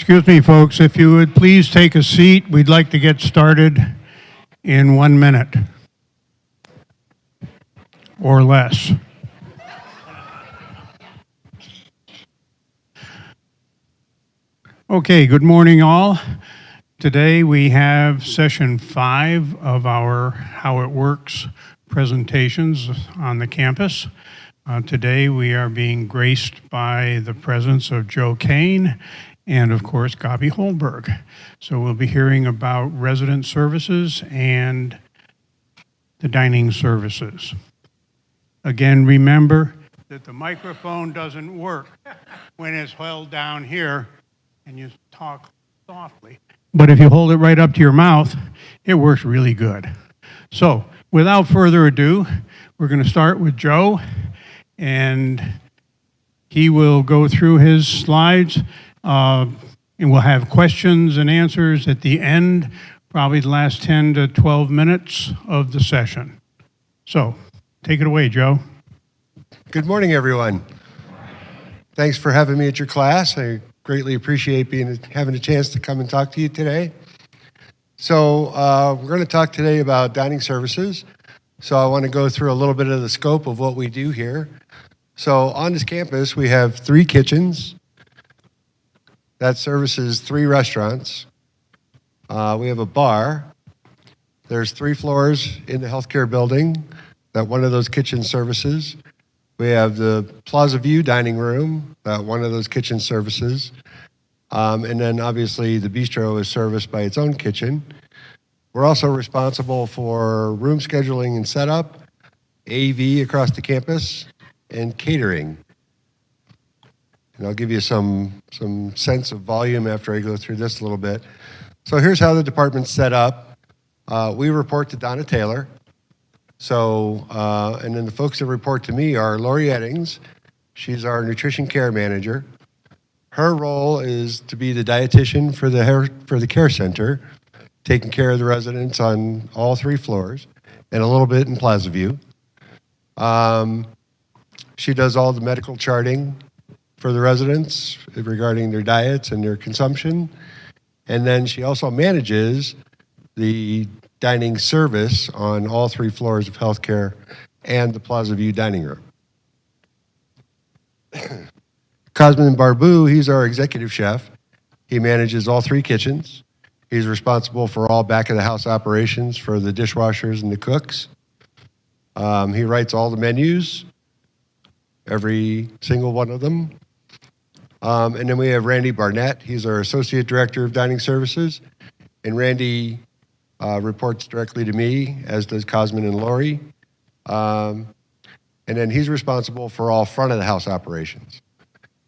Excuse me, folks, if you would please take a seat, we'd like to get started in 1 minute or less. Okay, good morning all. Today we have session 5 of our How It Works presentations on the campus. Today we are being graced by the presence of Joe Kane and of course GABI Holberg. So we'll be hearing about resident services and the dining services. Again, remember that the microphone doesn't work when it's held down here and you talk softly. But if you hold it right up to your mouth, it works really good. So without further ado, we're going to start with Joe, and he will go through his slides, and we'll have questions and answers at the end, probably the last 10 to 12 minutes of the session. So take it away, Joe. Good morning, everyone. Thanks for having me at your class. I greatly appreciate having a chance to come and talk to you today. So we're going to talk today about dining services. So I want to go through a little bit of the scope of what we do here. So on this campus, we have 3 kitchens that services 3 restaurants. We have a bar. There's 3 floors in the healthcare building that one of those kitchens services. We have the Plaza View dining room that one of those kitchen services. And then obviously the bistro is serviced by its own kitchen. We're also responsible for room scheduling and setup, AV across the campus, and catering. And I'll give you some sense of volume after I go through this a little bit. So here's how the department's set up. We report to Donna Taylor. So, and then the folks that report to me are Lori Eddings. She's our nutrition care manager. Her role is to be the dietitian for the care center, taking care of the residents on all 3 floors and a little bit in Plaza View. She does all the medical charting for the residents regarding their diets and their consumption. And then she also manages the dining service on all 3 floors of healthcare and the Plaza View dining room. Cosmin Barbu, he's our executive chef. He manages all 3 kitchens. He's responsible for all back of the house operations for the dishwashers and the cooks. He writes all the menus, every single one of them. And then we have Randy Barnett. He's our associate director of dining services. And Randy reports directly to me, as does Cosmin and Lori. And then he's responsible for all front of the house operations.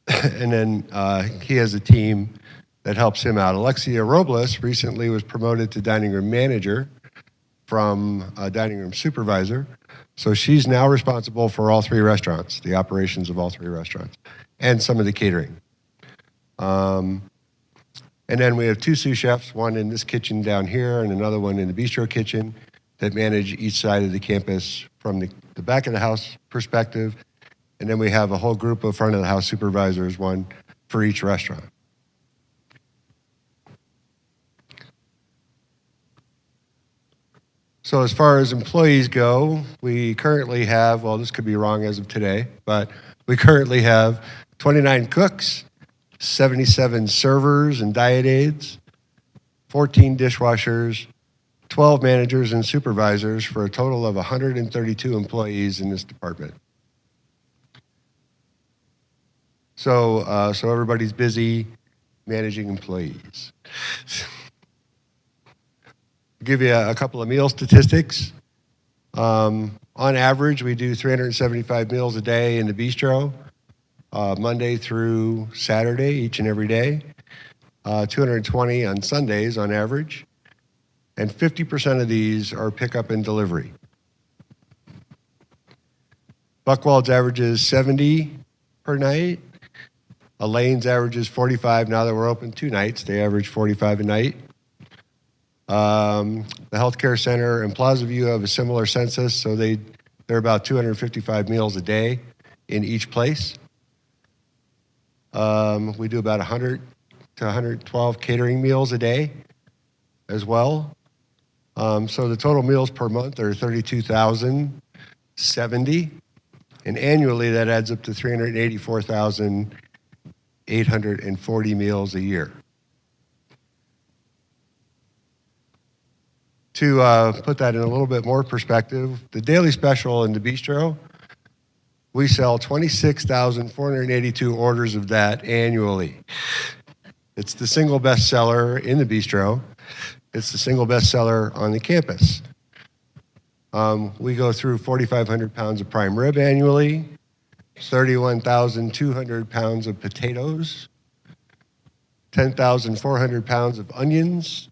And then he has a team that helps him out. Alexia Robles recently was promoted to dining room manager from dining room supervisor. So she's now responsible for all 3 restaurants, the operations of all 3 restaurants, and some of the catering. And then we have 2 sous chefs, one in this kitchen down here and another one in the bistro kitchen, that manage each side of the campus from the back of the house perspective. And then we have a whole group of front of the house supervisors, one for each restaurant. So as far as employees go, we currently have, well, this could be wrong as of today, but we currently have 29 cooks, 77 servers and diet aides, 14 dishwashers, 12 managers and supervisors, for a total of 132 employees in this department. So everybody's busy managing employees. I'll give you a couple of meal statistics. On average, we do 375 meals a day in the bistro, Monday through Saturday, each and every day. 220 on Sundays on average. And 50% of these are pickup and delivery. Buckwald's averages 70 per night. Elaine's averages 45. Now that we're open 2 nights, they average 45 a night. The healthcare center and Plaza View have a similar census, so they're about 255 meals a day in each place. We do about 100 to 112 catering meals a day as well. So the total meals per month are 32,070, and annually that adds up to 384,840 meals a year. To put that in a little bit more perspective, the daily special in the bistro, we sell 26,482 orders of that annually. It's the single best seller in the bistro. It's the single best seller on the campus. We go through 4,500 pounds of prime rib annually, 31,200 pounds of potatoes, 10,400 pounds of onions,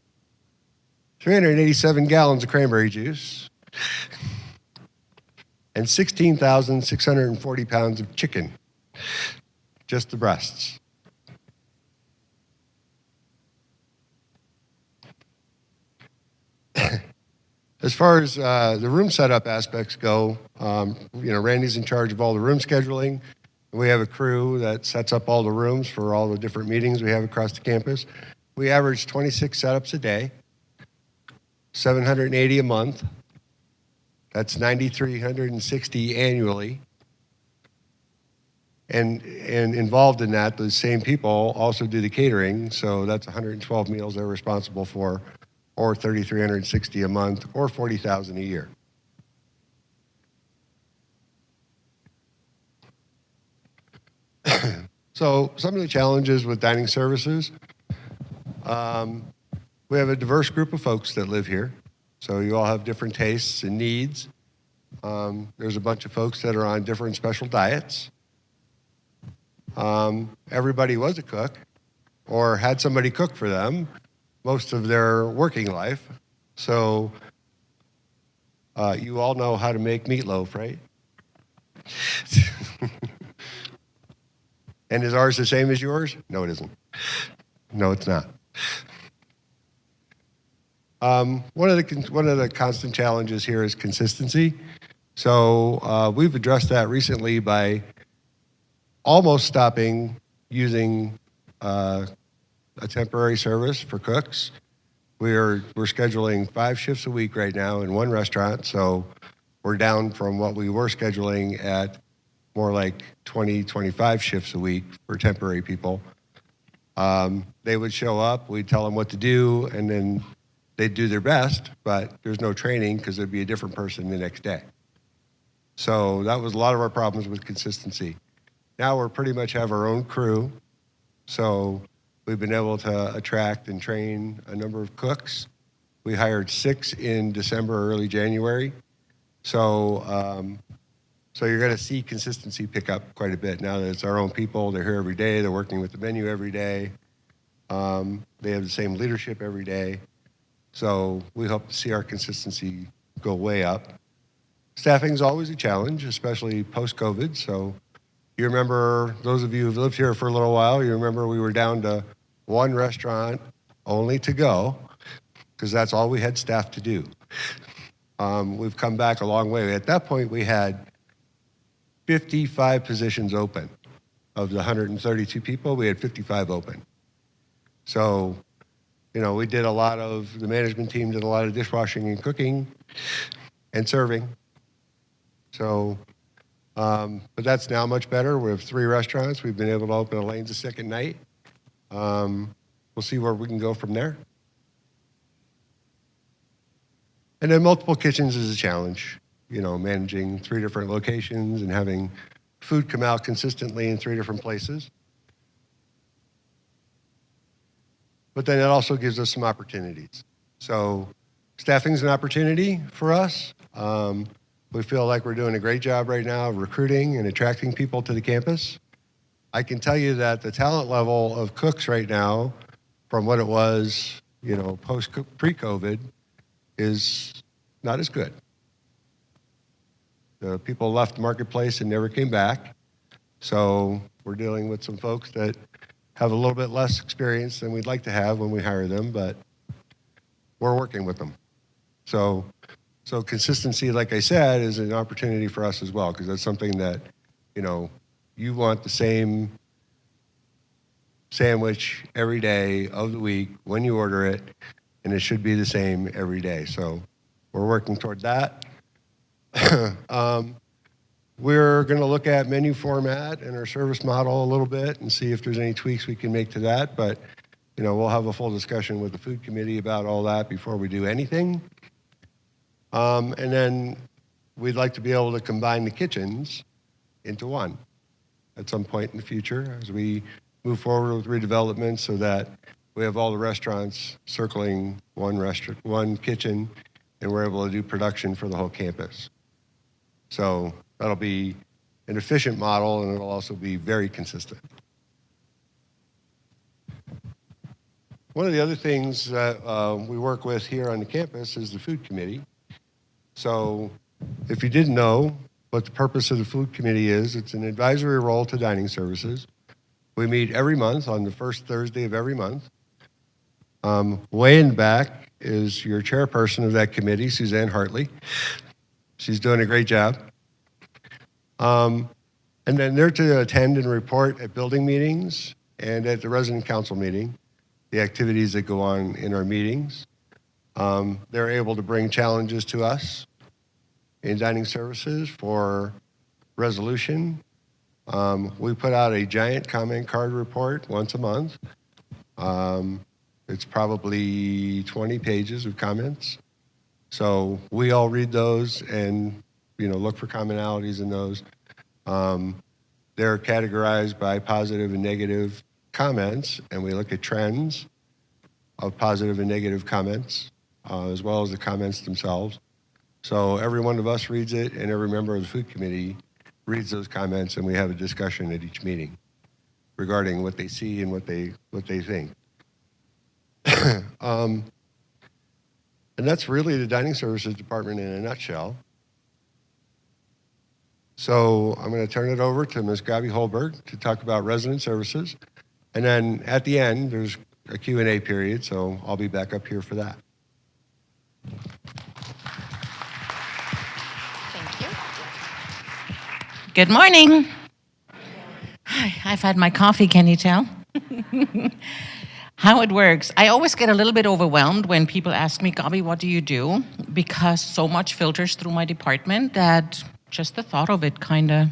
387 gallons of cranberry juice, and 16,640 pounds of chicken, just the breasts. As far as the room setup aspects go, Randy's in charge of all the room scheduling. We have a crew that sets up all the rooms for all the different meetings we have across the campus. We average 26 setups a day, 780 a month. That's 9,360 annually. And involved in that, the same people also do the catering, so that's 112 meals they're responsible for, or 3,360 a month, or 40,000 a year. So some of the challenges with dining services, we have a diverse group of folks that live here. So you all have different tastes and needs. There's a bunch of folks that are on different special diets. Everybody was a cook or had somebody cook for them most of their working life. So you all know how to make meatloaf, right? And is ours the same as yours? No, it isn't. No, it's not. One of the constant challenges here is consistency. So we've addressed that recently by almost stopping using a temporary service for cooks. We're scheduling 5 shifts a week right now in one restaurant, so we're down from what we were scheduling at more like 20, 25 shifts a week for temporary people. They would show up, we'd tell them what to do, and then they'd do their best, but there's no training because there'd be a different person the next day. So that was a lot of our problems with consistency. Now we're pretty much have our own crew, so we've been able to attract and train a number of cooks. We hired 6 in December, early January. So you're going to see consistency pick up quite a bit now that it's our own people. They're here every day. They're working with the menu every day. They have the same leadership every day. So we hope to see our consistency go way up. Staffing is always a challenge, especially post-COVID. So you remember, those of you who've lived here for a little while, you remember we were down to one restaurant only to go because that's all we had staff to do. We've come back a long way. At that point, we had 55 positions open. Of the 132 people, we had 55 open. So, we did the management team did a lot of dishwashing and cooking and serving. So, but that's now much better. We have 3 restaurants. We've been able to open a Lane's a second night. We'll see where we can go from there. And then multiple kitchens is a challenge, managing 3 different locations and having food come out consistently in 3 different places. But then it also gives us some opportunities. So staffing is an opportunity for us. We feel like we're doing a great job right now of recruiting and attracting people to the campus. I can tell you that the talent level of cooks right now, from what it was, pre-COVID, is not as good. The people left the marketplace and never came back. So we're dealing with some folks that have a little bit less experience than we'd like to have when we hire them, but we're working with them. So consistency, like I said, is an opportunity for us as well, because that's something that, you want the same sandwich every day of the week when you order it, and it should be the same every day. So we're working toward that. We're going to look at menu format and our service model a little bit and see if there's any tweaks we can make to that. But, we'll have a full discussion with the food committee about all that before we do anything. And then we'd like to be able to combine the kitchens into one at some point in the future as we move forward with redevelopment so that we have all the restaurants circling one kitchen, and we're able to do production for the whole campus. So that'll be an efficient model, and it'll also be very consistent. One of the other things that we work with here on the campus is the food committee. So if you didn't know what the purpose of the food committee is, it's an advisory role to dining services. We meet every month on the first Thursday of every month. Way in the back is your chairperson of that committee, Suzanne Hartley. She's doing a great job. And then they're to attend and report at building meetings and at the resident council meeting, the activities that go on in our meetings. They're able to bring challenges to us in dining services for resolution. We put out a giant comment card report once a month. It's probably 20 pages of comments. So we all read those and look for commonalities in those. They're categorized by positive and negative comments, and we look at trends of positive and negative comments, as well as the comments themselves. So every one of us reads it, and every member of the food committee reads those comments, and we have a discussion at each meeting regarding what they see and what they think. And that's really the dining services department in a nutshell. So I'm going to turn it over to Ms. GABI Holberg to talk about resident services. And then at the end, there's a Q&A period, so I'll be back up here for that. Thank you. Good morning. I've had my coffee, can you tell? How it works. I always get a little bit overwhelmed when people ask me, Gabi, what do you do? Because so much filters through my department that just the thought of it kind of,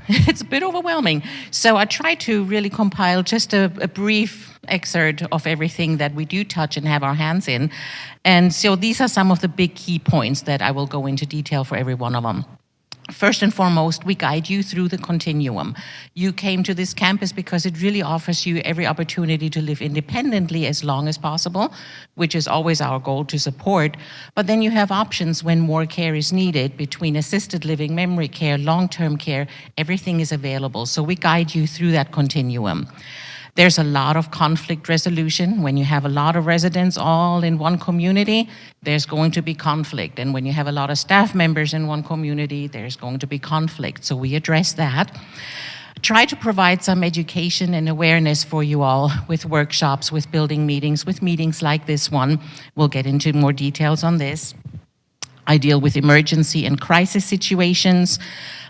it's a bit overwhelming. So I try to really compile just a brief excerpt of everything that we do touch and have our hands in. And so these are some of the big key points that I will go into detail for every one of them. First and foremost, we guide you through the continuum. You came to this campus because it really offers you every opportunity to live independently as long as possible, which is always our goal to support. But then you have options when more care is needed between assisted living, memory care, long-term care. Everything is available. So we guide you through that continuum. There's a lot of conflict resolution. When you have a lot of residents all in one community, there's going to be conflict. And when you have a lot of staff members in one community, there's going to be conflict. So we address that. Try to provide some education and awareness for you all with workshops, with building meetings, with meetings like this one. We'll get into more details on this. I deal with emergency and crisis situations.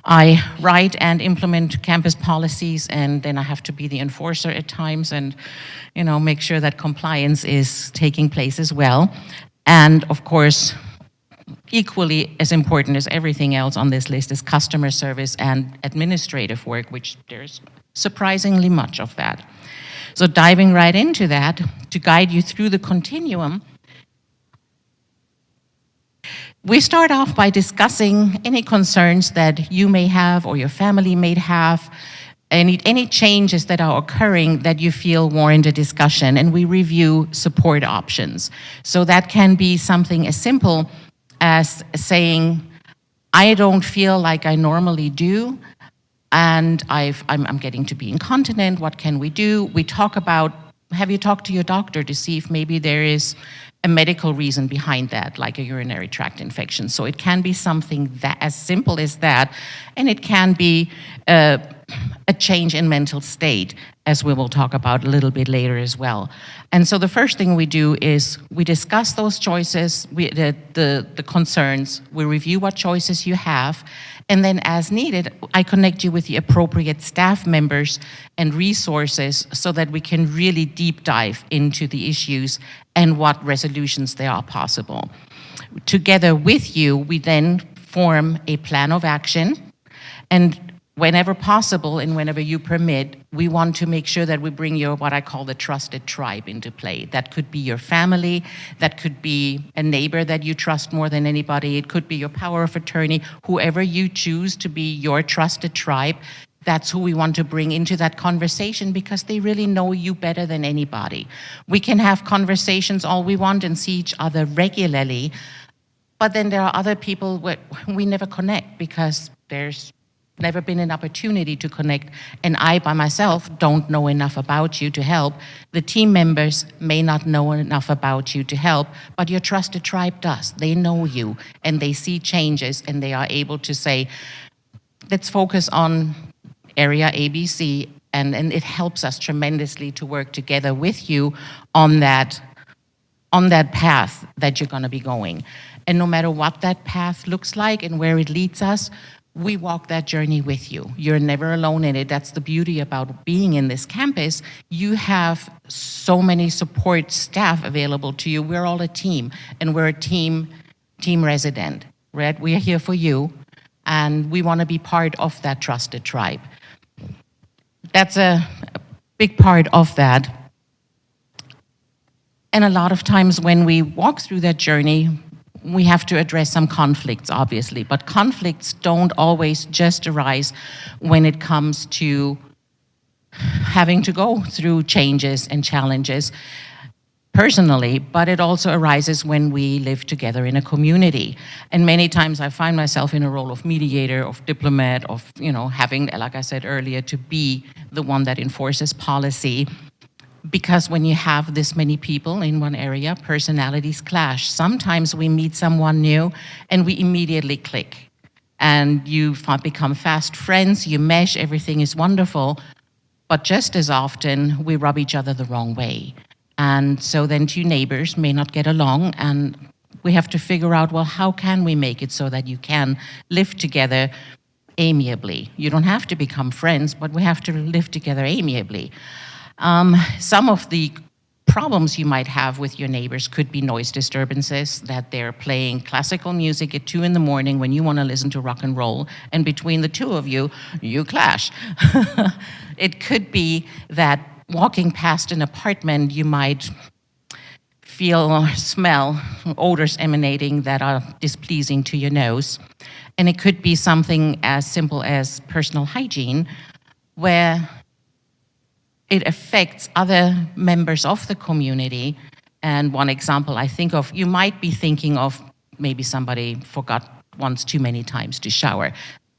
I write and implement campus policies, and then I have to be the enforcer at times and, make sure that compliance is taking place as well. And of course, equally as important as everything else on this list is customer service and administrative work, which there's surprisingly much of that. So diving right into that, to guide you through the continuum, we start off by discussing any concerns that you may have or your family may have, any changes that are occurring that you feel warrant a discussion, and we review support options. So that can be something as simple as saying, I don't feel like I normally do, and I'm getting to be incontinent, what can we do? We talk about, have you talked to your doctor to see if maybe there is a medical reason behind that, like a urinary tract infection. So it can be something that as simple as that, and it can be a change in mental state, as we will talk about a little bit later as well. And so the first thing we do is we discuss those choices, the concerns, we review what choices you have, and then as needed, I connect you with the appropriate staff members and resources so that we can really deep dive into the issues and what resolutions there are possible. Together with you, we then form a plan of action, and whenever possible and whenever you permit, we want to make sure that we bring your, what I call the trusted tribe into play. That could be your family, that could be a neighbor that you trust more than anybody, it could be your power of attorney, whoever you choose to be your trusted tribe. That's who we want to bring into that conversation because they really know you better than anybody. We can have conversations all we want and see each other regularly, but then there are other people where we never connect because there's never been an opportunity to connect, and I by myself don't know enough about you to help. The team members may not know enough about you to help, but your trusted tribe does. They know you and they see changes and they are able to say, let's focus on area ABC, and it helps us tremendously to work together with you on that path that you're going to be going. And no matter what that path looks like and where it leads us, we walk that journey with you. You're never alone in it. That's the beauty about being in this campus. You have so many support staff available to you. We're all a team, and we're a team resident, right? We are here for you, and we want to be part of that trusted tribe. That's a big part of that. And a lot of times when we walk through that journey, we have to address some conflicts, obviously, but conflicts don't always just arise when it comes to having to go through changes and challenges personally, but it also arises when we live together in a community. And many times I find myself in a role of mediator, of diplomat, of, having, like I said earlier, to be the one that enforces policy. Because when you have this many people in one area, personalities clash. Sometimes we meet someone new and we immediately click. And you become fast friends, you mesh, everything is wonderful. But just as often, we rub each other the wrong way. And so then two neighbors may not get along, and we have to figure out, well, how can we make it so that you can live together amiably? You don't have to become friends, but we have to live together amiably. Some of the problems you might have with your neighbors could be noise disturbances, that they're playing classical music at 2 a.m. when you want to listen to rock and roll, and between the two of you, you clash. It could be that walking past an apartment, you might feel or smell odors emanating that are displeasing to your nose. And it could be something as simple as personal hygiene, where it affects other members of the community. And one example I think of, you might be thinking of maybe somebody forgot once too many times to shower.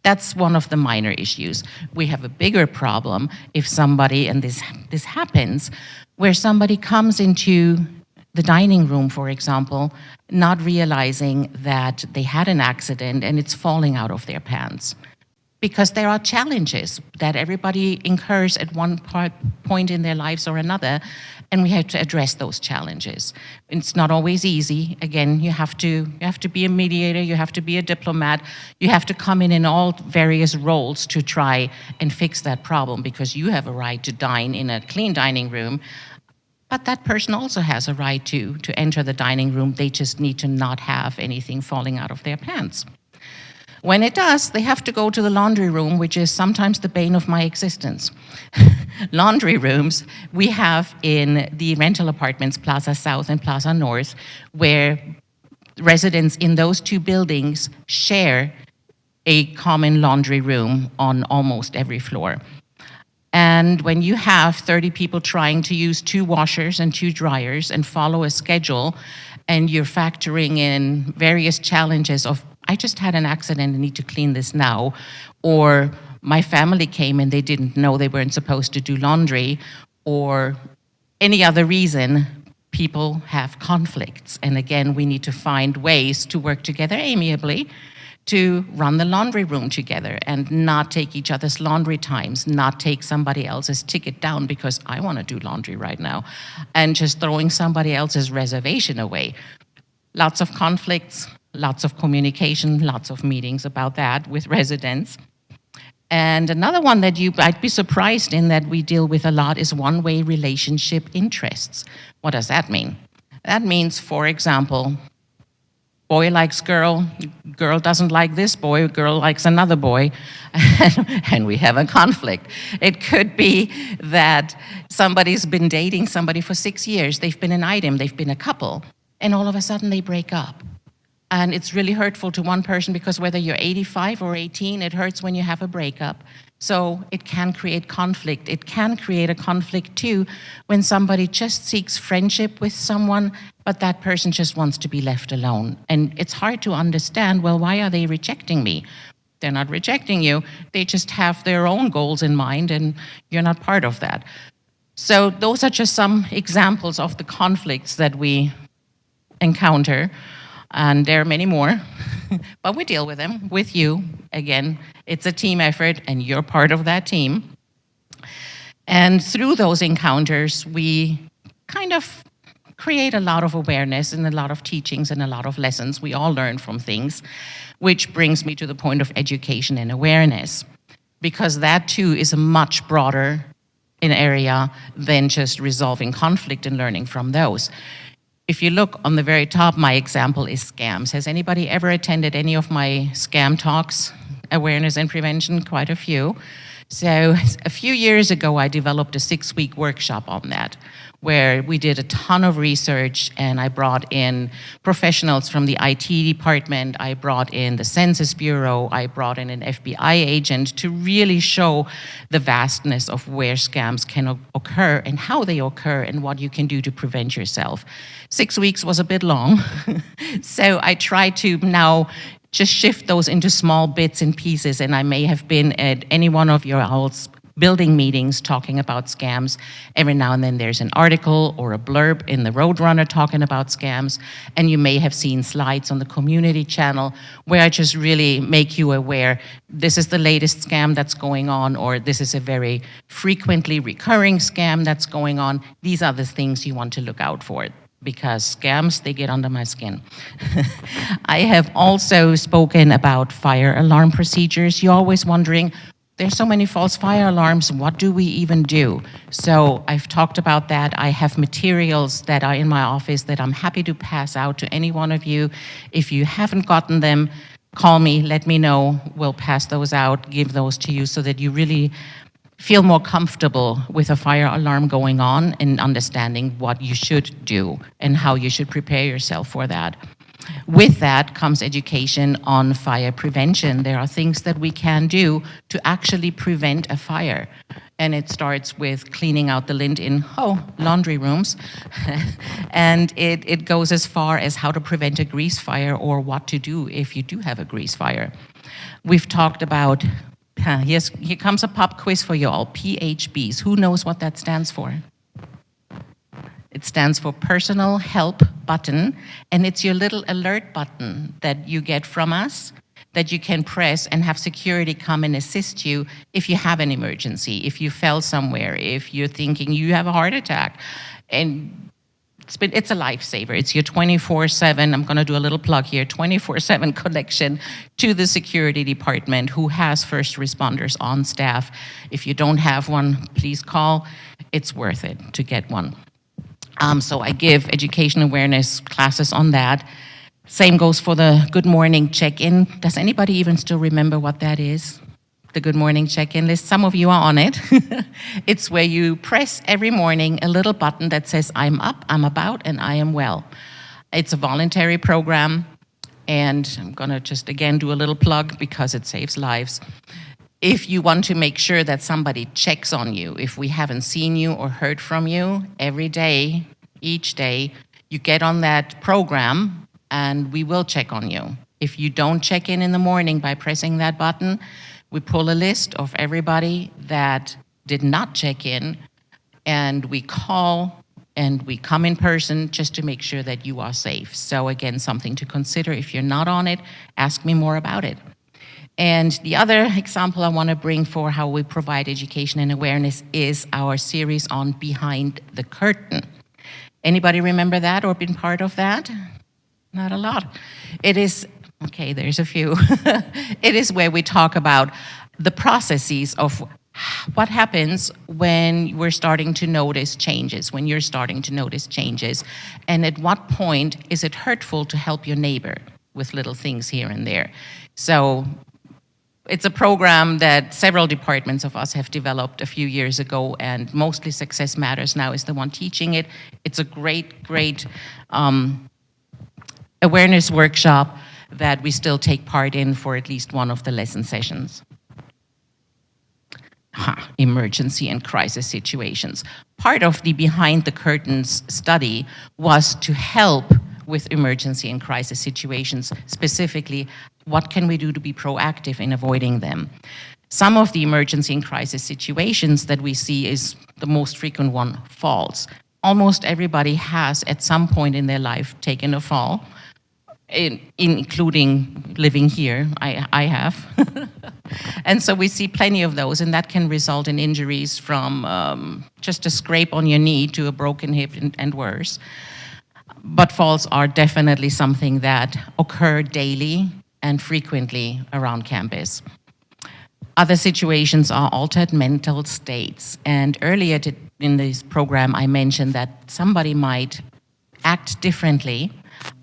That's one of the minor issues. We have a bigger problem if somebody, and this happens, where somebody comes into the dining room, for example, not realizing that they had an accident and it's falling out of their pants. Because there are challenges that everybody incurs at one point in their lives or another, and we have to address those challenges. It's not always easy. Again, you have to be a mediator, you have to be a diplomat, you have to come in all various roles to try and fix that problem, because you have a right to dine in a clean dining room, but that person also has a right to enter the dining room. They just need to not have anything falling out of their pants. When it does, they have to go to the laundry room, which is sometimes the bane of my existence. Laundry rooms we have in the rental apartments, Plaza South and Plaza North, where residents in those two buildings share a common laundry room on almost every floor. And when you have 30 people trying to use 2 washers and 2 dryers and follow a schedule, and you're factoring in various challenges of, I just had an accident and need to clean this now, or my family came and they didn't know they weren't supposed to do laundry, or any other reason, people have conflicts. And again, we need to find ways to work together amiably to run the laundry room together and not take each other's laundry times, not take somebody else's ticket down because I want to do laundry right now, and just throwing somebody else's reservation away. Lots of conflicts, lots of communication, lots of meetings about that with residents. And another one that you might be surprised in that we deal with a lot is one-way relationship interests. What does that mean? That means, for example, boy likes girl, girl doesn't like this boy, girl likes another boy, and we have a conflict. It could be that somebody's been dating somebody for 6 years, they've been an item, they've been a couple, and all of a sudden they break up. And it's really hurtful to one person because whether you're 85 or 18, it hurts when you have a breakup. So it can create conflict. It can create a conflict too when somebody just seeks friendship with someone, but that person just wants to be left alone. And it's hard to understand, well, why are they rejecting me? They're not rejecting you. They just have their own goals in mind and you're not part of that. So those are just some examples of the conflicts that we encounter. And there are many more, but we deal with them with you. Again, it's a team effort, and you're part of that team. And through those encounters, we kind of create a lot of awareness and a lot of teachings and a lot of lessons. We all learn from things, which brings me to the point of education and awareness, because that too is a much broader an area than just resolving conflict and learning from those. If you look on the very top, my example is scams. Has anybody ever attended any of my scam talks, awareness and prevention? Quite a few. So a few years ago, I developed a 6-week workshop on that, where we did a ton of research, and I brought in professionals from the IT department, I brought in the Census Bureau, I brought in an FBI agent to really show the vastness of where scams can occur and how they occur and what you can do to prevent yourself. 6 weeks was a bit long, so I try to now just shift those into small bits and pieces, and I may have been at any one of your all's building meetings talking about scams. Every now and then there's an article or a blurb in the Roadrunner talking about scams, and you may have seen slides on the community channel where I just really make you aware, this is the latest scam that's going on, or this is a very frequently recurring scam that's going on. These are the things you want to look out for, because scams, they get under my skin. I have also spoken about fire alarm procedures. You're always wondering, there's so many false fire alarms, what do we even do? So I've talked about that. I have materials that are in my office that I'm happy to pass out to any one of you. If you haven't gotten them, call me, let me know. We'll pass those out, give those to you so that you really feel more comfortable with a fire alarm going on and understanding what you should do and how you should prepare yourself for that. With that comes education on fire prevention. There are things that we can do to actually prevent a fire. And it starts with cleaning out the lint in, laundry rooms. And it goes as far as how to prevent a grease fire or what to do if you do have a grease fire. We've talked about, here comes a pop quiz for you all, PHBs. Who knows what that stands for? It stands for Personal Help Button, and it's your little alert button that you get from us that you can press and have security come and assist you if you have an emergency, if you fell somewhere, if you're thinking you have a heart attack. And it's a lifesaver. It's your 24/7, I'm going to do a little plug here, 24/7 connection to the security department who has first responders on staff. If you don't have one, please call. It's worth it to get one. So I give education awareness classes on that. Same goes for the good morning check-in. Does anybody even still remember what that is? The good morning check-in list. Some of you are on it. It's where you press every morning a little button that says, I'm up, I'm about, and I am well. It's a voluntary program, and I'm gonna just again do a little plug because it saves lives. If you want to make sure that somebody checks on you, if we haven't seen you or heard from you, every day, each day, you get on that program and we will check on you. If you don't check in the morning by pressing that button, we pull a list of everybody that did not check in, and we call and we come in person just to make sure that you are safe. So again, something to consider. If you're not on it, ask me more about it. And the other example I want to bring for how we provide education and awareness is our series on Behind the Curtain. Anybody remember that or been part of that? Not a lot. It is, okay, there's a few. It is where we talk about the processes of what happens when we're starting to notice changes, when you're starting to notice changes, and at what point is it hurtful to help your neighbor with little things here and there. So it's a program that several departments of us have developed a few years ago, and mostly Success Matters now is the one teaching it. It's a great awareness workshop that we still take part in for at least one of the lesson sessions. Emergency and crisis situations. Part of the Behind the Curtains study was to help with emergency and crisis situations, specifically, what can we do to be proactive in avoiding them? Some of the emergency and crisis situations that we see is the most frequent one, falls. Almost everybody has, at some point in their life, taken a fall, including living here. I have. And so we see plenty of those, and that can result in injuries from just a scrape on your knee to a broken hip and worse. But falls are definitely something that occur daily and frequently around campus. Other situations are altered mental states. And earlier in this program, I mentioned that somebody might act differently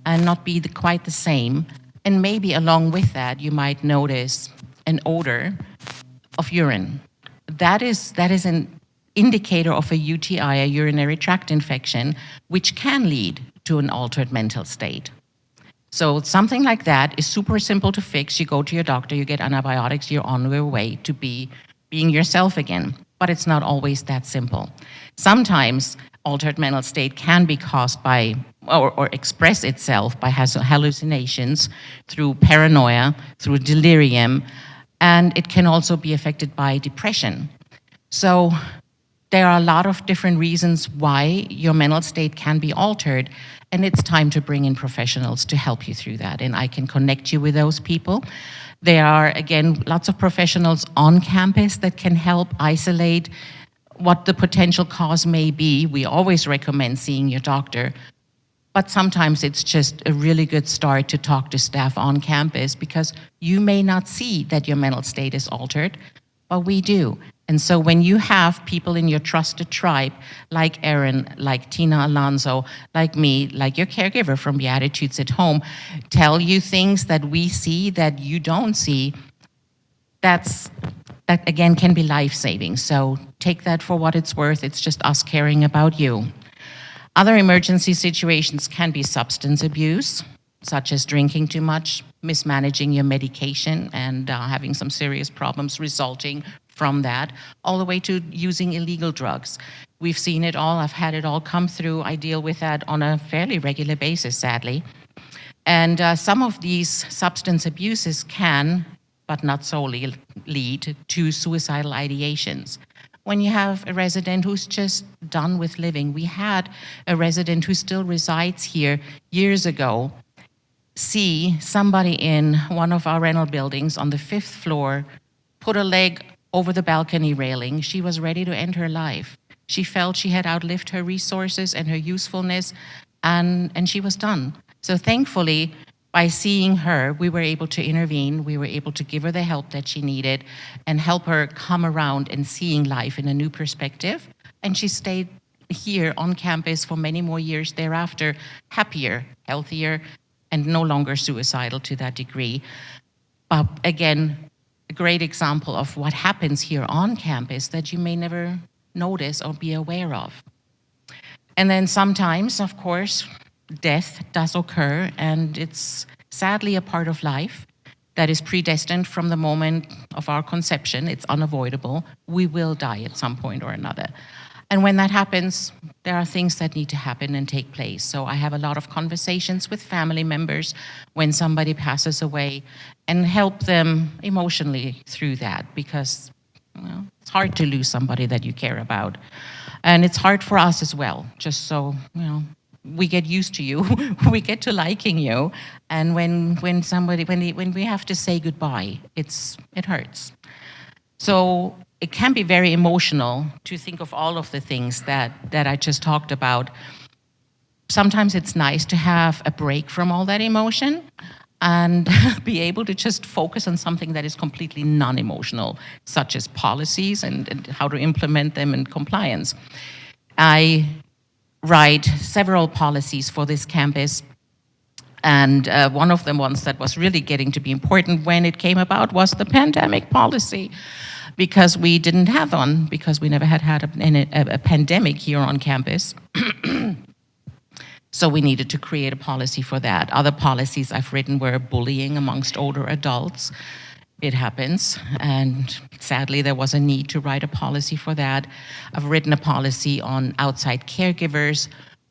and not be quite the same. And maybe along with that, you might notice an odor of urine. That is an indicator of a UTI, a urinary tract infection, which can lead to an altered mental state. So something like that is super simple to fix. You go to your doctor, you get antibiotics, you're on your way to being yourself again. But it's not always that simple. Sometimes altered mental state can be caused by or express itself by hallucinations, through paranoia, through delirium, and it can also be affected by depression. So there are a lot of different reasons why your mental state can be altered, and it's time to bring in professionals to help you through that, and I can connect you with those people. There are, again, lots of professionals on campus that can help isolate what the potential cause may be. We always recommend seeing your doctor, but sometimes it's just a really good start to talk to staff on campus, because you may not see that your mental state is altered, but we do. And so when you have people in your trusted tribe, like Erin, like Tina Alonso, like me, like your caregiver from Beatitudes at Home, tell you things that we see that you don't see, that again can be life-saving. So take that for what it's worth. It's just us caring about you. Other emergency situations can be substance abuse, such as drinking too much, mismanaging your medication, and having some serious problems resulting from that, all the way to using illegal drugs. We've seen it all. I've had it all come through. I deal with that on a fairly regular basis, sadly. And some of these substance abuses can, but not solely, lead to suicidal ideations. When you have a resident who's just done with living, we had a resident who still resides here years ago see somebody in one of our rental buildings on the 5th floor put a leg over the balcony railing. She was ready to end her life. She felt she had outlived her resources and her usefulness, and she was done. So thankfully, by seeing her, we were able to intervene. We were able to give her the help that she needed and help her come around and seeing life in a new perspective. And she stayed here on campus for many more years thereafter, happier, healthier, and no longer suicidal to that degree. But again, a great example of what happens here on campus that you may never notice or be aware of. And then sometimes, of course, death does occur, and it's sadly a part of life that is predestined from the moment of our conception. It's unavoidable. We will die at some point or another. And when that happens, there are things that need to happen and take place. So I have a lot of conversations with family members when somebody passes away and help them emotionally through that, because it's hard to lose somebody that you care about. And it's hard for us as well, just so, we get used to you, we get to liking you, and when we have to say goodbye, it hurts. So it can be very emotional to think of all of the things that I just talked about. Sometimes it's nice to have a break from all that emotion and be able to just focus on something that is completely non-emotional, such as policies and how to implement them in compliance. I write several policies for this campus, and one of the ones that was really getting to be important when it came about was the pandemic policy, because we didn't have one, because we never had a pandemic here on campus. So we needed to create a policy for that. Other policies I've written were bullying amongst older adults. It happens, and sadly there was a need to write a policy for that. I've written a policy on outside caregivers,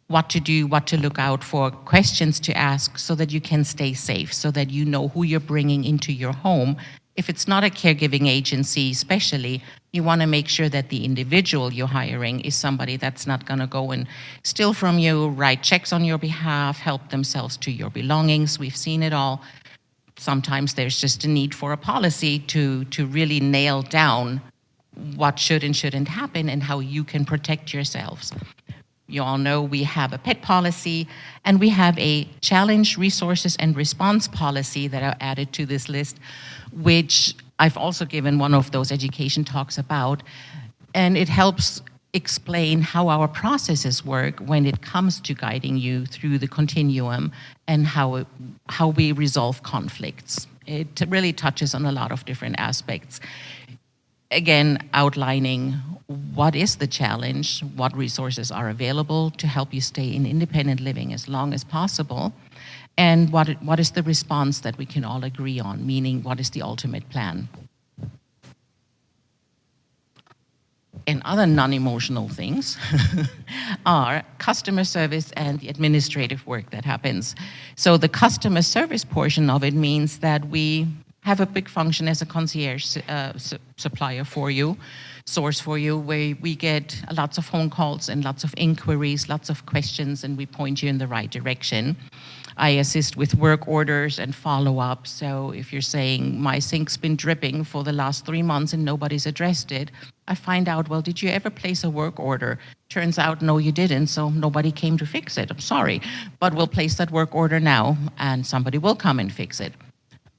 what to do, what to look out for, questions to ask so that you can stay safe, so that you know who you're bringing into your home. If it's not a caregiving agency especially, you want to make sure that the individual you're hiring is somebody that's not going to go and steal from you, write checks on your behalf, help themselves to your belongings. We've seen it all. Sometimes there's just a need for a policy to really nail down what should and shouldn't happen and how you can protect yourselves. You all know we have a pet policy, and we have a challenge, resources, and response policy that are added to this list, which I've also given one of those education talks about, and it helps explain how our processes work when it comes to guiding you through the continuum and how we resolve conflicts. It really touches on a lot of different aspects. Again, outlining what is the challenge, what resources are available to help you stay in independent living as long as possible, and what is the response that we can all agree on, meaning what is the ultimate plan. And other non-emotional things are customer service and the administrative work that happens. So the customer service portion of it means that we have a big function as a concierge supplier for you, source for you, where we get lots of phone calls and lots of inquiries, lots of questions, and we point you in the right direction. I assist with work orders and follow-up. So if you're saying, my sink's been dripping for the last 3 months and nobody's addressed it, I find out, well, did you ever place a work order? Turns out, no, you didn't, so nobody came to fix it. I'm sorry, but we'll place that work order now, and somebody will come and fix it.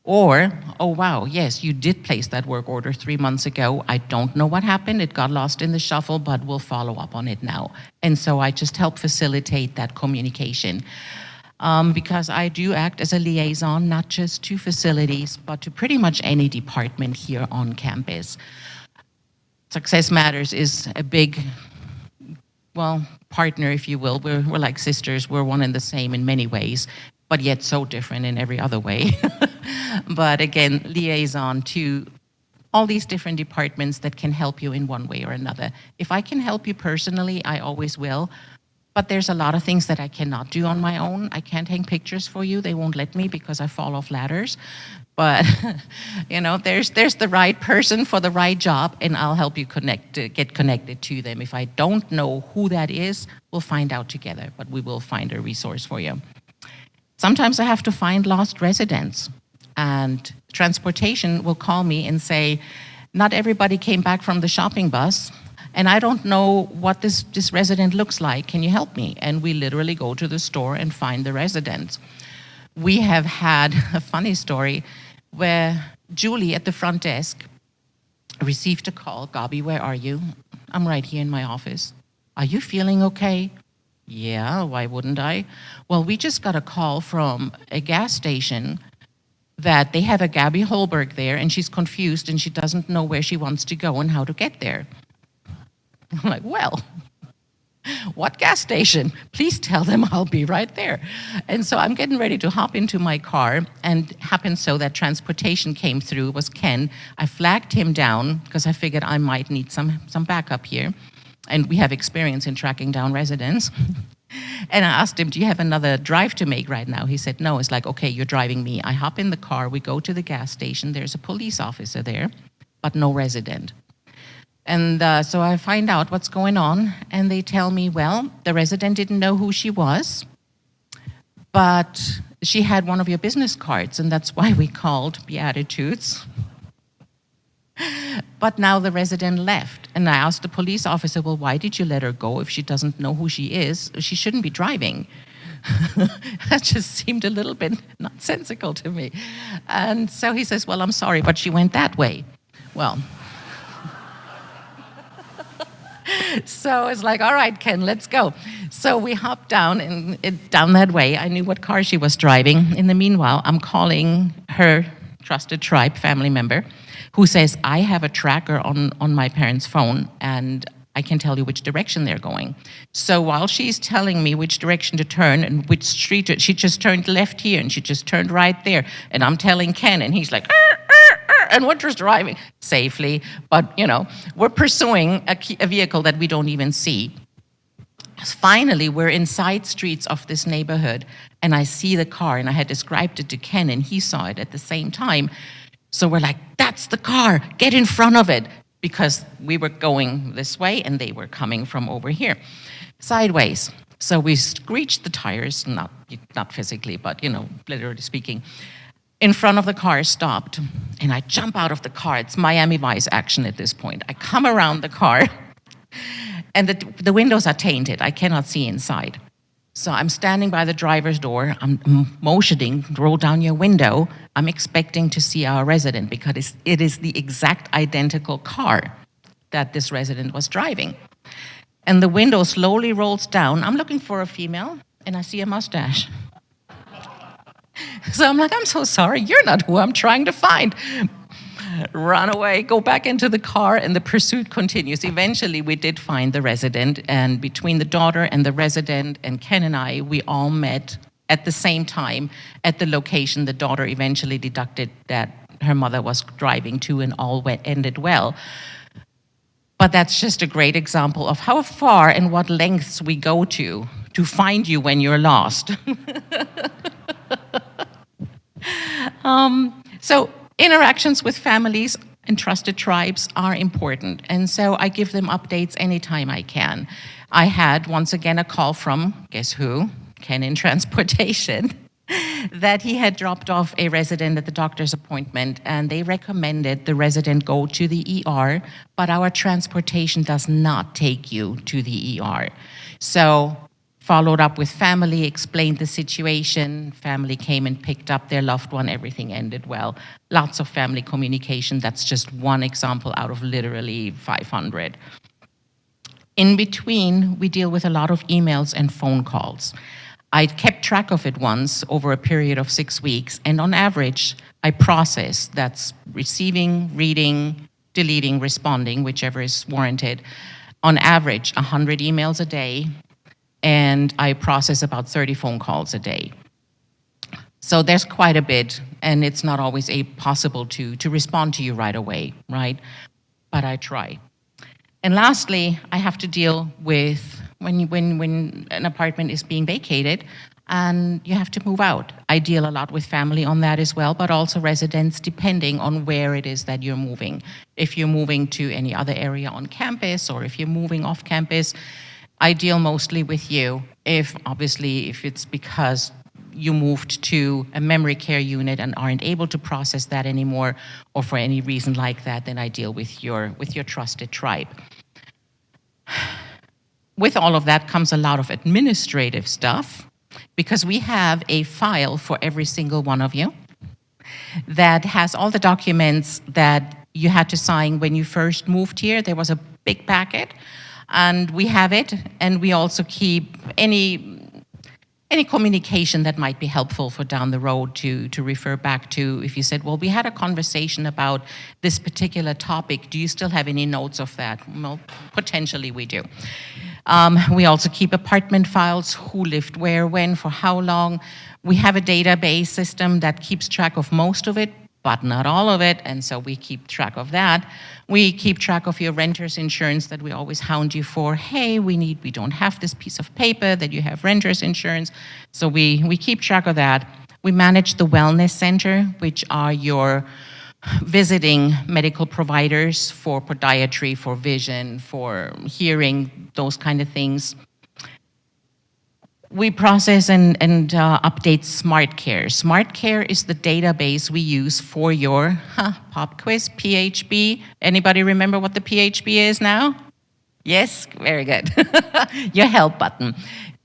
Or, oh wow, yes, you did place that work order 3 months ago. I don't know what happened. It got lost in the shuffle, but we'll follow up on it now. And so I just help facilitate that communication. Because I do act as a liaison, not just to facilities, but to pretty much any department here on campus. Success Matters is a big, well, partner, if you will. We're like sisters. We're one and the same in many ways, but yet so different in every other way. But again, liaison to all these different departments that can help you in one way or another. If I can help you personally, I always will. But there's a lot of things that I cannot do on my own. I can't hang pictures for you. They won't let me because I fall off ladders. But there's the right person for the right job, and I'll help you get connected to them. If I don't know who that is, we'll find out together, but we will find a resource for you. Sometimes I have to find lost residents, and transportation will call me and say, not everybody came back from the shopping bus, and I don't know what this resident looks like. Can you help me? And we literally go to the store and find the resident. We have had a funny story where Julie at the front desk received a call. GABI, where are you? I'm right here in my office. Are you feeling okay? Yeah, why wouldn't I? Well, we just got a call from a gas station that they have a GABI Holberg there, and she's confused and she doesn't know where she wants to go and how to get there. I'm like, well, what gas station? Please tell them I'll be right there. And so I'm getting ready to hop into my car, and it happened so that transportation came through. It was Ken. I flagged him down because I figured I might need some backup here. And we have experience in tracking down residents. And I asked him, do you have another drive to make right now? He said, no. It's like, okay, you're driving me. I hop in the car. We go to the gas station. There's a police officer there, but no resident. And so I find out what's going on, and they tell me, well, the resident didn't know who she was, but she had one of your business cards, and that's why we called Beatitudes. But now the resident left, and I asked the police officer, well, why did you let her go if she doesn't know who she is? She shouldn't be driving. That just seemed a little bit nonsensical to me. And so he says, well, I'm sorry, but she went that way. Well, so it's like, all right, Ken, let's go. So we hopped down and down that way. I knew what car she was driving. In the meanwhile, I'm calling her trusted tribe family member who says, I have a tracker on my parents' phone, and I can tell you which direction they're going. So while she's telling me which direction to turn and which street, she just turned left here and she just turned right there. And I'm telling Ken, and he's like, and we're just driving safely. But, we're pursuing a vehicle that we don't even see. Finally, we're in side streets of this neighborhood, and I see the car, and I had described it to Ken, and he saw it at the same time. So we're like, that's the car, get in front of it. Because we were going this way and they were coming from over here, sideways. So we screeched the tires, not physically, but, literally speaking. In front of the car, stopped, and I jump out of the car. It's Miami Vice action at this point. I come around the car, and the windows are tainted. I cannot see inside. So I'm standing by the driver's door. I'm motioning, roll down your window. I'm expecting to see our resident because it is the exact identical car that this resident was driving. And the window slowly rolls down. I'm looking for a female, and I see a mustache. So I'm like, I'm so sorry, you're not who I'm trying to find. Run away, go back into the car, and the pursuit continues. Eventually, we did find the resident, and between the daughter and the resident and Ken and I, we all met at the same time at the location. The daughter eventually deducted that her mother was driving to, and all ended well. But that's just a great example of how far and what lengths we go to find you when you're lost. So interactions with families and trusted tribes are important, and so I give them updates anytime I can. I had, once again, a call from, guess who? Ken in transportation, that he had dropped off a resident at the doctor's appointment, and they recommended the resident go to the ER, but our transportation does not take you to the ER. So followed up with family, explained the situation. Family came and picked up their loved one. Everything ended well. Lots of family communication. That's just one example out of literally 500. In between, we deal with a lot of emails and phone calls. I kept track of it once over a period of 6 weeks, and on average, I process, that's receiving, reading, deleting, responding, whichever is warranted, on average, 100 emails a day, and I process about 30 phone calls a day. So there's quite a bit, and it's not always possible to respond to you right away, right? But I try. And lastly, I have to deal with when an apartment is being vacated and you have to move out. I deal a lot with family on that as well, but also residents, depending on where it is that you're moving. If you're moving to any other area on campus, or if you're moving off campus, I deal mostly with you. If it's because you moved to a memory care unit and aren't able to process that anymore, or for any reason like that, then I deal with your trusted tribe. With all of that comes a lot of administrative stuff, because we have a file for every single one of you that has all the documents that you had to sign when you first moved here. There was a big packet, and we have it, and we also keep any communication that might be helpful for down the road to refer back to. If you said, well, we had a conversation about this particular topic, do you still have any notes of that? Well, potentially we do. We also keep apartment files, who lived where, when, for how long. We have a database system that keeps track of most of it, but not all of it, and so we keep track of that. We keep track of your renter's insurance that we always hound you for. Hey, we don't have this piece of paper that you have renter's insurance, so we keep track of that. We manage the wellness center, which are your visiting medical providers for podiatry, for vision, for hearing, those kind of things. We process and update SmartCare. SmartCare is the database we use for your pop quiz, PHB. Anybody remember what the PHB is now? Yes, very good. Your help button.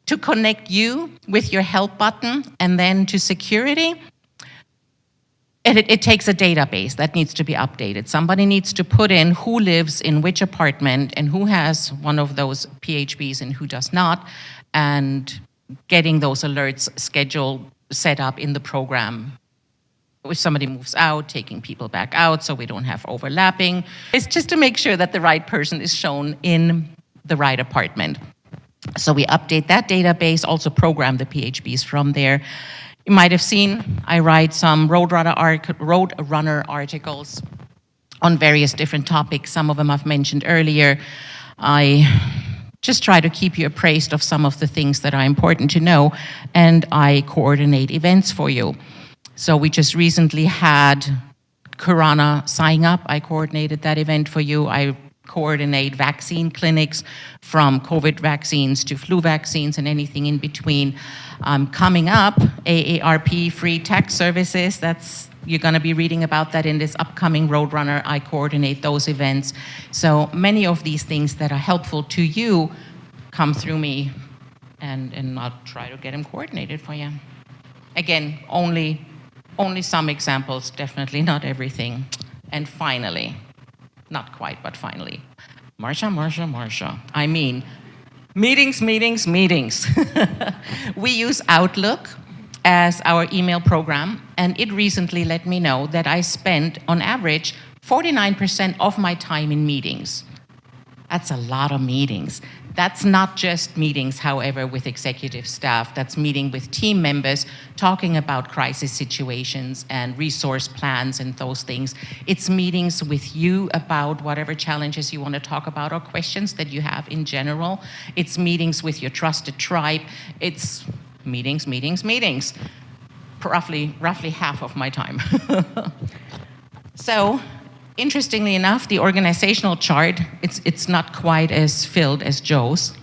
To connect you with your help button and then to security, it takes a database that needs to be updated. Somebody needs to put in who lives in which apartment and who has one of those PHBs and who does not, and getting those alerts scheduled, set up in the program. If somebody moves out, taking people back out so we don't have overlapping. It's just to make sure that the right person is shown in the right apartment. So we update that database, also program the PHBs from there. You might have seen I write some Roadrunner articles on various different topics. Some of them I've mentioned earlier. I just try to keep you appraised of some of the things that are important to know, and I coordinate events for you. So we just recently had Corona Sign Up. I coordinated that event for you. I coordinate vaccine clinics, from COVID vaccines to flu vaccines and anything in between. Coming up, AARP free tax services. You're going to be reading about that in this upcoming Roadrunner. I coordinate those events. So many of these things that are helpful to you come through me, and I'll try to get them coordinated for you. Again, only some examples, definitely not everything. And finally, not quite, but finally, Marsha. I mean, meetings. We use Outlook as our email program, and it recently let me know that I spent, on average, 49% of my time in meetings. That's a lot of meetings. That's not just meetings, however, with executive staff. That's meeting with team members, talking about crisis situations and resource plans and those things. It's meetings with you about whatever challenges you want to talk about or questions that you have in general. It's meetings with your trusted tribe. It's meetings. Roughly half of my time. So, interestingly enough, the organizational chart, it's not quite as filled as Joe's.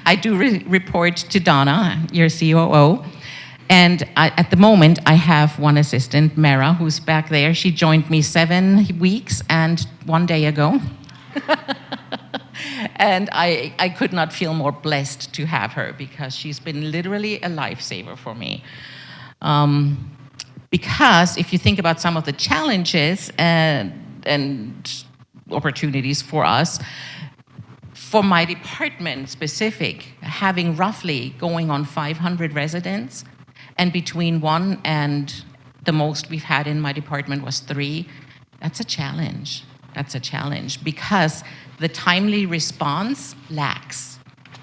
I do report to Donna, your COO, and at the moment I have one assistant, Mara, who's back there. She joined me 7 weeks and 1 day ago. And I could not feel more blessed to have her, because she's been literally a lifesaver for me. Because if you think about some of the challenges and opportunities for us, for my department specific, having roughly going on 500 residents, and between 1 and the most we've had in my department was 3, that's a challenge. Because the timely response lacks.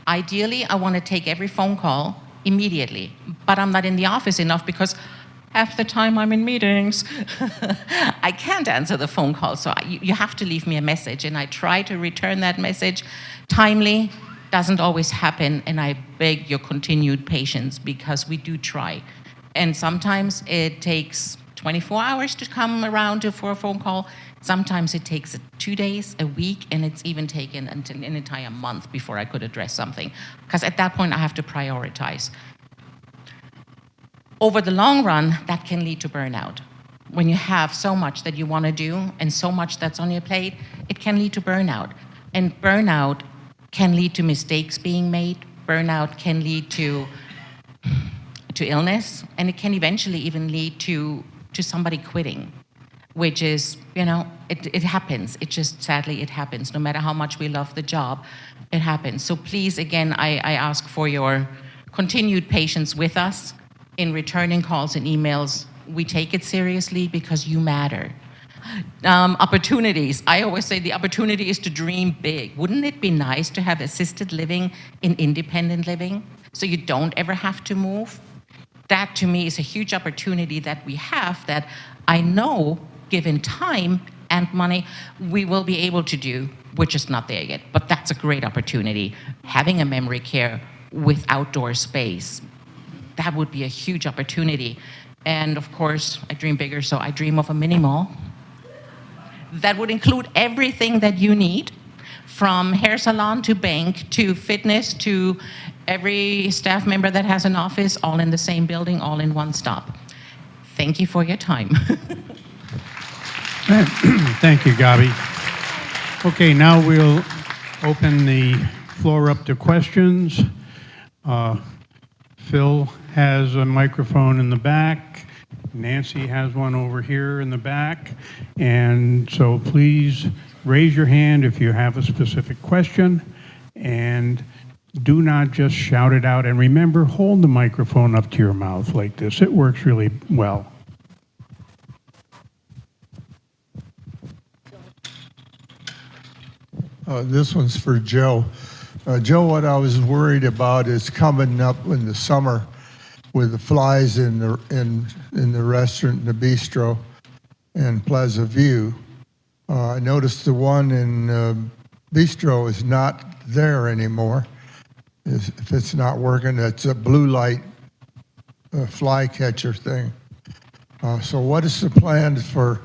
Ideally, I want to take every phone call immediately, but I'm not in the office enough because half the time I'm in meetings. I can't answer the phone call, so you have to leave me a message, and I try to return that message timely. Doesn't always happen, and I beg your continued patience, because we do try. And sometimes it takes 24 hours to come around for a phone call. Sometimes it takes 2 days, a week, and it's even taken until an entire month before I could address something, because at that point I have to prioritize. Over the long run, that can lead to burnout. When you have so much that you want to do and so much that's on your plate, it can lead to burnout. And burnout can lead to mistakes being made. Burnout can lead to illness, and it can eventually even lead to somebody quitting, which is, it happens. Sadly, it happens. No matter how much we love the job, it happens. So please, again, I ask for your continued patience with us in returning calls and emails. We take it seriously because you matter. Opportunities. I always say the opportunity is to dream big. Wouldn't it be nice to have assisted living in independent living so you don't ever have to move? That, to me, is a huge opportunity that we have, that I know, given time and money, we will be able to do. We're just not there yet, but that's a great opportunity. Having a memory care with outdoor space, that would be a huge opportunity. And of course, I dream bigger, so I dream of a mini mall that would include everything that you need, from hair salon to bank to fitness to every staff member that has an office, all in the same building, all in one stop. Thank you for your time. Thank you, Gabi. Okay, now we'll open the floor up to questions. Phil has a microphone in the back. Nancy has one over here in the back. And so please raise your hand if you have a specific question, and do not just shout it out. And remember, hold the microphone up to your mouth like this. It works really well. This one's for Joe. Joe, what I was worried about is coming up in the summer with the flies in the restaurant, the bistro, and Plaza View. I noticed the one in bistro is not there anymore. If it's not working, it's a blue light fly catcher thing. So what is the plan for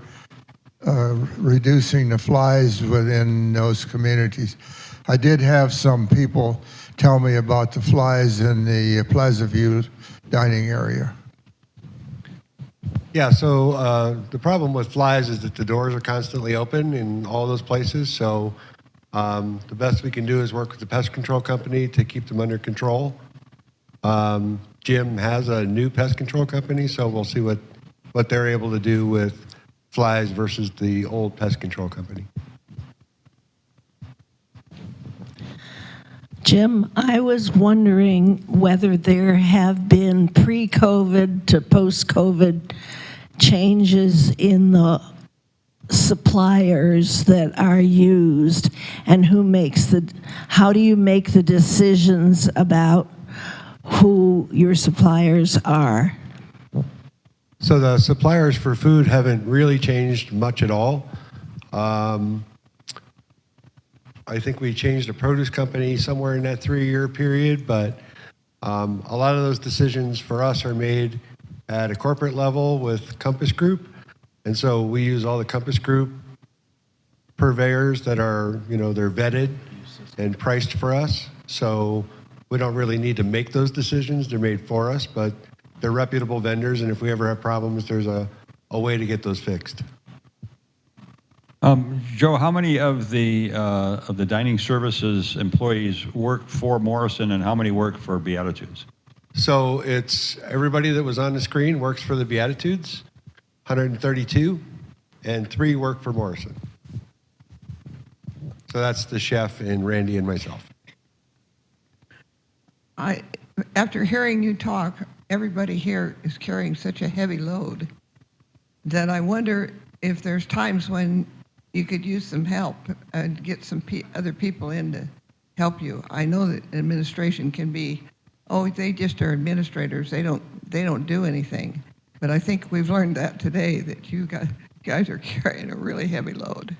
reducing the flies within those communities? I did have some people tell me about the flies in the Plaza View dining area. Yeah, so the problem with flies is that the doors are constantly open in all those places. So the best we can do is work with the pest control company to keep them under control. Jim has a new pest control company, so we'll see what they're able to do with flies versus the old pest control company. Jim, I was wondering whether there have been pre-COVID to post-COVID changes in the suppliers that are used, and how do you make the decisions about who your suppliers are? So the suppliers for food haven't really changed much at all. I think we changed a produce company somewhere in that 3-year period, but a lot of those decisions for us are made at a corporate level with Compass Group. And so we use all the Compass Group purveyors that are, they're vetted and priced for us. So we don't really need to make those decisions. They're made for us, but they're reputable vendors. And if we ever have problems, there's a way to get those fixed. Joe, how many of the dining services employees work for Morrison, and how many work for Beatitudes? So it's everybody that was on the screen works for the Beatitudes, 132, and 3 work for Morrison. So that's the chef and Randy and myself. After hearing you talk, everybody here is carrying such a heavy load that I wonder if there's times when you could use some help and get some other people in to help you. I know that administration can be, they just are administrators. They don't do anything. But I think we've learned that today, that you guys are carrying a really heavy load.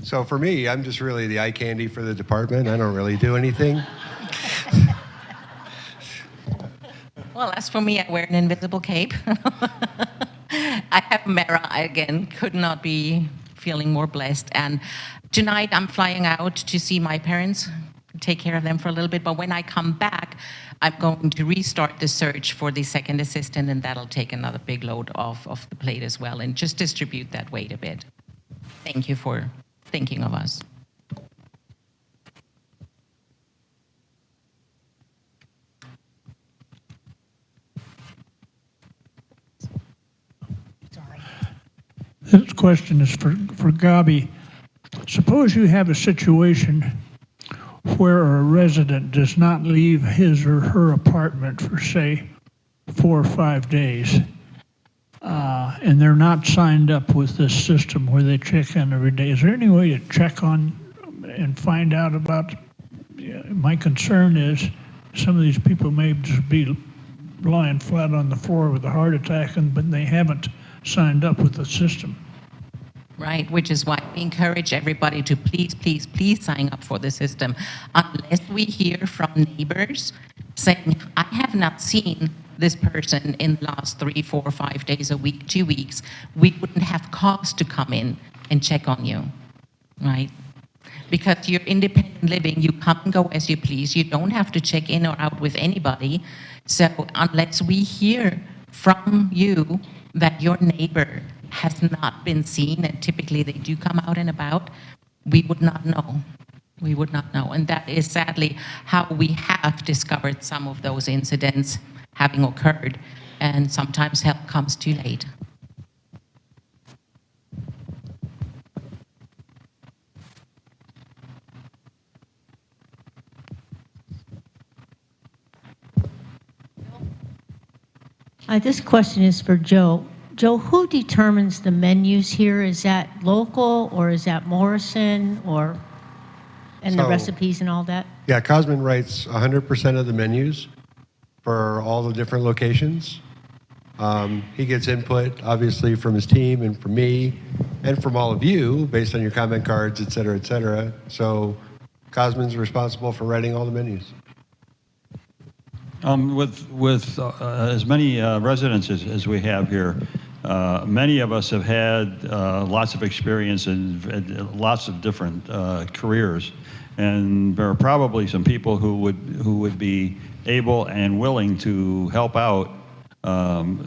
So for me, I'm just really the eye candy for the department. I don't really do anything. Well, as for me, I wear an invisible cape. I have Mara, again, could not be feeling more blessed. And tonight I'm flying out to see my parents, take care of them for a little bit. But when I come back, I'm going to restart the search for the second assistant, and that'll take another big load off the plate as well, and just distribute that weight a bit. Thank you for thinking of us. This question is for Gabi. Suppose you have a situation where a resident does not leave his or her apartment for, say, 4 or 5 days, and they're not signed up with this system where they check in every day. Is there any way to check on and find out about? My concern is some of these people may just be lying flat on the floor with a heart attack, but they haven't signed up with the system. Right, which is why we encourage everybody to please sign up for the system. Unless we hear from neighbors saying, I have not seen this person in the last 3, 4, 5 days, a week, 2 weeks, we wouldn't have cause to come in and check on you, right? Because you're independent living, you come and go as you please. You don't have to check in or out with anybody. So unless we hear from you that your neighbor has not been seen, and typically they do come out and about, we would not know. We would not know. And that is sadly how we have discovered some of those incidents having occurred. And sometimes help comes too late. This question is for Joe. Joe, who determines the menus here? Is that local or is that Morrison and the So- recipes and all that? Yeah, Cosmin writes 100% of the menus for all the different locations. He gets input, obviously, from his team and from me and from all of you based on your comment cards, et cetera, et cetera. So Cosmin's responsible for writing all the menus. With as many residents as we have here, many of us have had lots of experience and lots of different careers, and there are probably some people who would be able and willing to help out and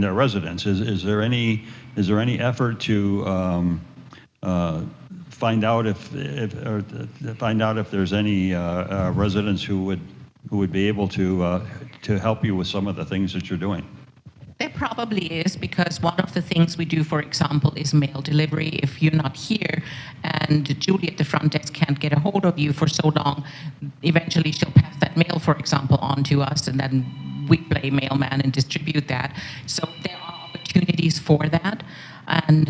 their residents. Is there any effort to find out if there's any residents who would be able to help you with some of the things that you're doing? There probably is, because one of the things we do, for example, is mail delivery. If you're not here and Julie at the front desk can't get a hold of you for so long, eventually she'll pass that mail, for example, on to us, and then we play mailman and distribute that. So there are opportunities for that, and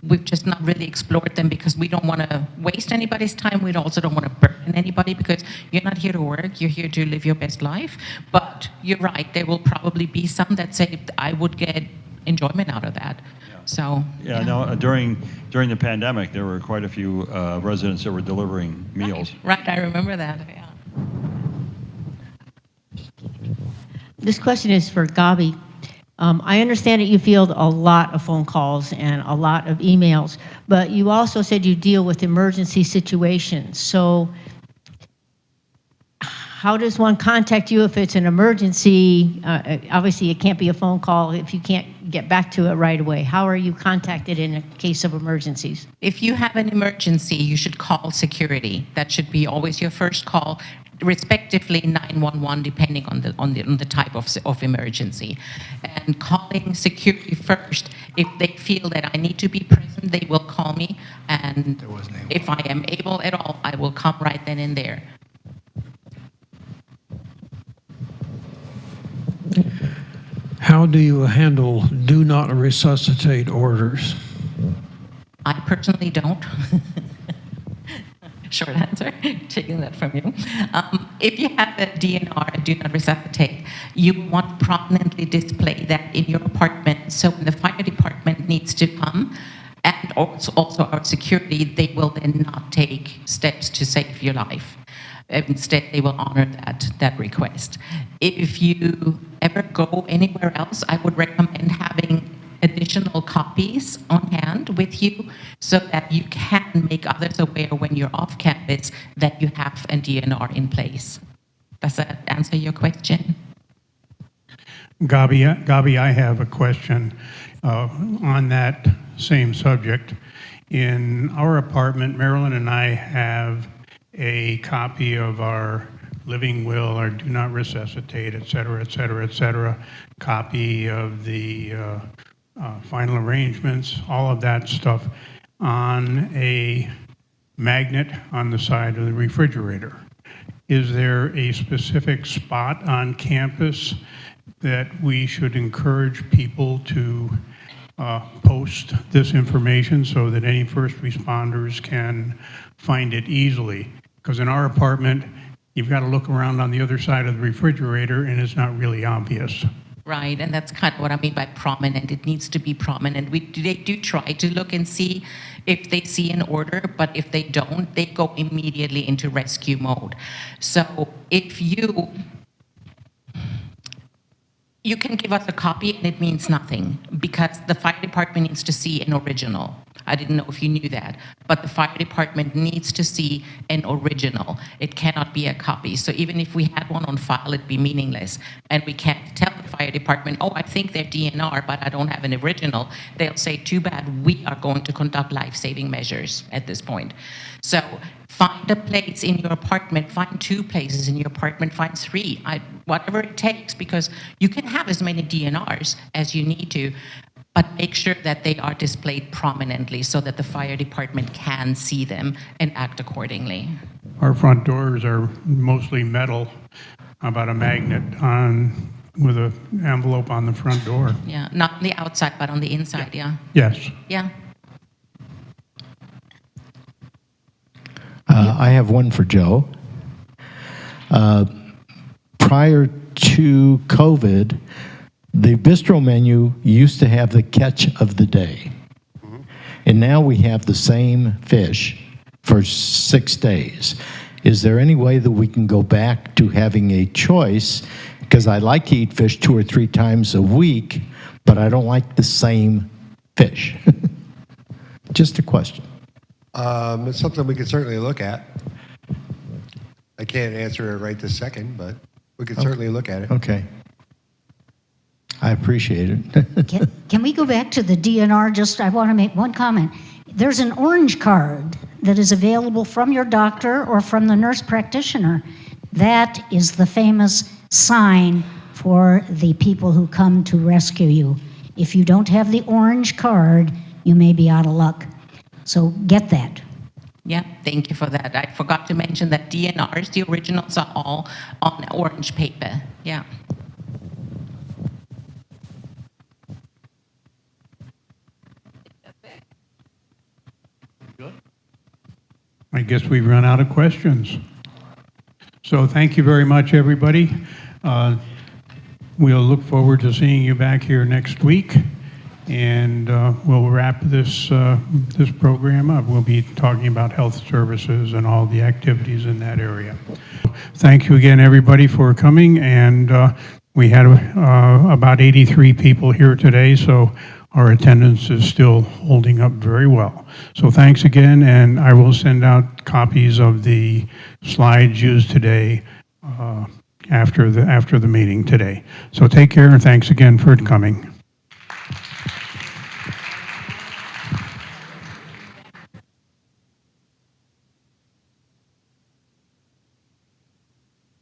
we've just not really explored them because we don't want to waste anybody's time. We also don't want to burden anybody, because you're not here to work, you're here to live your best life. But you're right, there will probably be some that say, I would get enjoyment out of that. So Yeah, no. During the pandemic, there were quite a few residents that were delivering meals. Right, I remember that. Yeah. This question is for GABI. I understand that you field a lot of phone calls and a lot of emails, but you also said you deal with emergency situations. So how does one contact you if it's an emergency? Obviously, it can't be a phone call if you can't get back to it right away. How are you contacted in a case of emergencies? If you have an emergency, you should call security. That should be always your first call, respectively 911, depending on the type of emergency. And calling security first, if they feel that I need to be present, they will call me. And if I am able at all, I will come right then and there. How do you handle do not resuscitate orders? I personally don't. Short answer, taking that from you. If you have a DNR, a do not resuscitate, you want to prominently display that in your apartment. So when the fire department needs to come, and also our security, they will then not take steps to save your life. Instead, they will honor that request. If you ever go anywhere else, I would recommend having additional copies on hand with you so that you can make others aware when you're off campus that you have a DNR in place. Does that answer your question? Gabi, I have a question on that same subject. In our apartment, Marilyn and I have a copy of our living will, our do not resuscitate, et cetera, et cetera, et cetera, copy of the final arrangements, all of that stuff on a magnet on the side of the refrigerator. Is there a specific spot on campus that we should encourage people to post this information so that any first responders can find it easily? Because in our apartment, you've got to look around on the other side of the refrigerator and it's not really obvious. Right, and that's kind of what I mean by prominent. It needs to be prominent. They do try to look and see if they see an order, but if they don't, they go immediately into rescue mode. So if you You can give us a copy and it means nothing because the fire department needs to see an original. I didn't know if you knew that, but the fire department needs to see an original. It cannot be a copy. So even if we had one on file, it'd be meaningless. And we can't tell the fire department, oh, I think they're DNR, but I don't have an original. They'll say, too bad, we are going to conduct life-saving measures at this point. So find a place in your apartment, find 2 places in your apartment, find 3, whatever it takes, because you can have as many DNRs as you need to, but make sure that they are displayed prominently so that the fire department can see them and act accordingly. Our front doors are mostly metal, about a magnet on with an envelope on the front door. Yeah, not on the outside, but on the inside, yeah. Yes. Yeah. I have one for Joe. Prior to COVID, the bistro menu used to have the catch of the day. And now we have the same fish for 6 days. Is there any way that we can go back to having a choice? Because I like to eat fish 2 or 3 times a week, but I don't like the same fish. Just a question. It's something we could certainly look at. I can't answer it right this second, but we could certainly look at it. Okay. I appreciate it. Can we go back to the DNR? I want to make one comment. There's an orange card that is available from your doctor or from the nurse practitioner. That is the famous sign for the people who come to rescue you. If you don't have the orange card, you may be out of luck. So get that. Yeah, thank you for that. I forgot to mention that DNRs, the originals, are all on orange paper. Yeah. I guess we've run out of questions. So thank you very much, everybody. We'll look forward to seeing you back here next week, and we'll wrap this program up. We'll be talking about health services and all the activities in that area. Thank you again, everybody, for coming, and we had about 83 people here today, so our attendance is still holding up very well. So thanks again, and I will send out copies of the slides used today after the meeting today. So take care, and thanks again for coming.